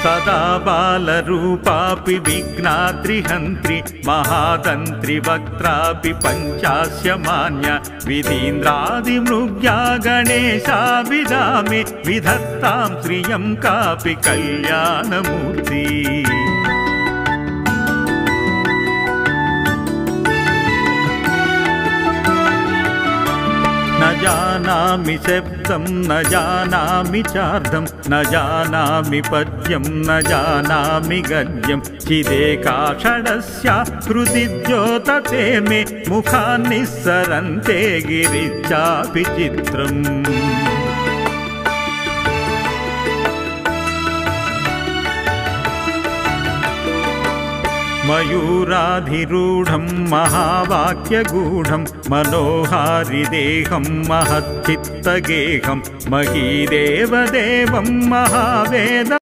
सदा बालरूपापि विघ्नाद्रिहन्त्रि महातन्त्रि वक्त्रापि पञ्चास्य मान्य विधीन्द्रादिमृग्या गणेशा विदामि विधत्तां श्रियं कापि कल्याणमूर्ति न जानामि शब्दं न जानामि चार्धं न जानामि पद्यं न जानामि गद्यं चिदेकाषडस्य हृदि द्योतते मे मुखान्निस्सरन्ते गिरिश्चापि चित्रम् मयूराधिरूढं महावाक्यगूढं मनोहारिदेहं महच्चित्तगेहं महीदेवदेवं महावेद